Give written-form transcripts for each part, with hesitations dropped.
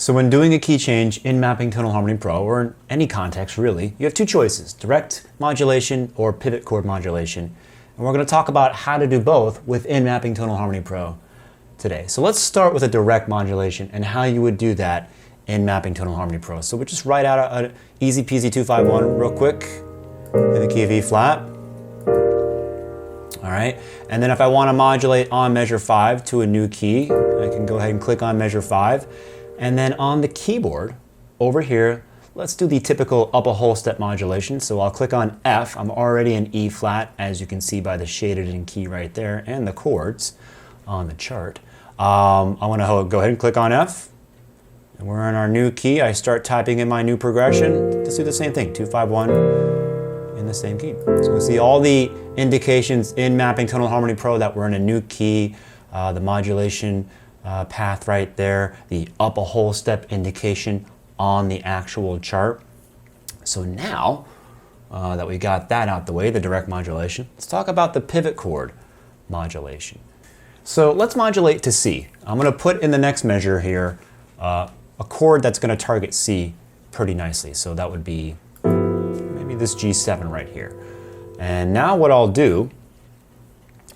So when doing a key change in Mapping Tonal Harmony Pro, or in any context really, you have two choices, direct modulation or pivot chord modulation. And we're going to talk about how to do both within Mapping Tonal Harmony Pro today. So let's start with a direct modulation and how you would do that in Mapping Tonal Harmony Pro. So we'll just write out an easy peasy 2-5-1 real quick in the key of E flat. All right, and then if I want to modulate on measure 5 to a new key, I can go ahead and click on measure 5. And then on the keyboard over here, let's do the typical up a whole step modulation. So I'll click on F. I'm already in E flat, as you can see by the shaded in key right there and the chords on the chart. I want to go ahead and click on F. And we're in our new key. I start typing in my new progression. Let's do the same thing, 2-5-1 in the same key. So we'll see all the indications in Mapping Tonal Harmony Pro that we're in a new key, the modulation path right there, the up a whole step indication on the actual chart. So now that we got that out the way, the direct modulation, let's talk about the pivot chord modulation. So let's modulate to C. I'm going to put in the next measure here a chord that's going to target C pretty nicely. So that would be maybe this G7 right here. And now what I'll do,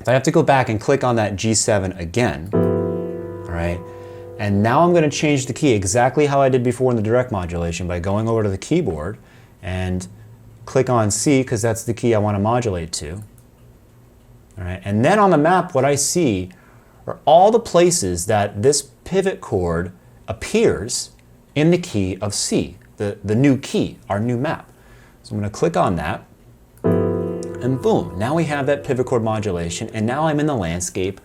if I have to go back and click on that G7 again, right? And now I'm going to change the key exactly how I did before in the direct modulation by going over to the keyboard and click on C because that's the key I want to modulate to. All right? And then on the map, what I see are all the places that this pivot chord appears in the key of C, the new key, our new map. So I'm going to click on that, and boom, now we have that pivot chord modulation, and now I'm in the landscape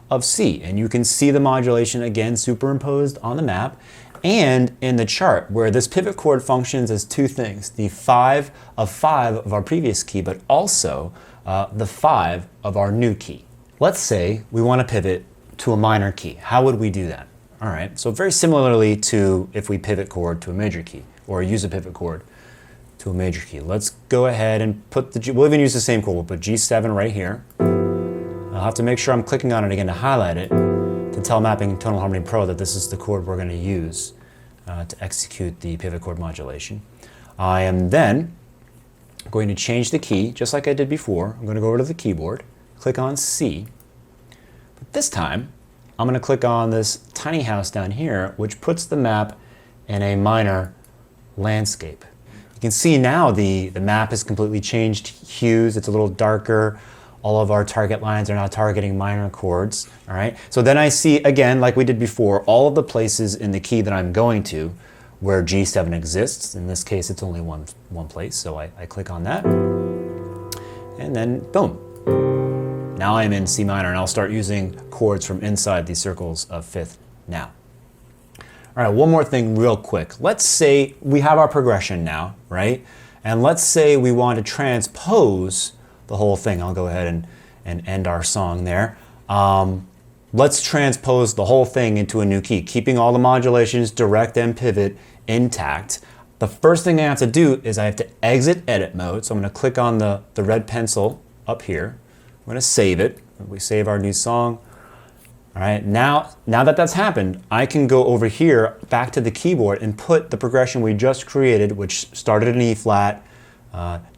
of C, and you can see the modulation again superimposed on the map and in the chart, where this pivot chord functions as two things, the 5 of our previous key, but also the 5 of our new key. Let's say we want to pivot to a minor key. How would we do that? All right, so very similarly to if we pivot chord to a major key or use a pivot chord to a major key. Let's go ahead and put we'll even use the same chord. We'll put G7 right here. I'll have to make sure I'm clicking on it again to highlight it to tell Mapping Tonal Harmony Pro that this is the chord we're going to use to execute the pivot chord modulation. I am then going to change the key just like I did before. I'm going to go over to the keyboard, click on C, but this time I'm going to click on this tiny house down here, which puts the map in a minor landscape. You can see now the map has completely changed hues. It's a little darker. All of our target lines are now targeting minor chords. All right. So then I see, again, like we did before, all of the places in the key that I'm going to where G7 exists. In this case, it's only one place. So I click on that. And then, boom. Now I'm in C minor, and I'll start using chords from inside these circles of fifth now. All right, one more thing real quick. Let's say we have our progression now, right? And let's say we want to transpose the whole thing. I'll go ahead and end our song there. Let's transpose the whole thing into a new key, keeping all the modulations, direct and pivot intact. The first thing I have to do is I have to exit edit mode. So I'm going to click on the red pencil up here. I'm going to save it. We save our new song. All right, now that that's happened, I can go over here back to the keyboard and put the progression we just created, which started in E flat,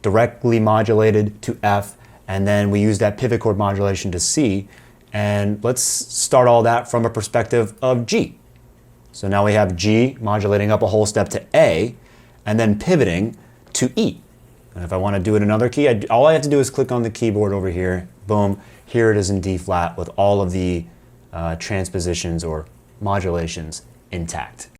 directly modulated to F, and then we use that pivot chord modulation to C. And let's start all that from a perspective of G. So now we have G modulating up a whole step to A, and then pivoting to E. And if I want to do it in another key, all I have to do is click on the keyboard over here. Boom, here it is in D flat with all of the transpositions or modulations intact.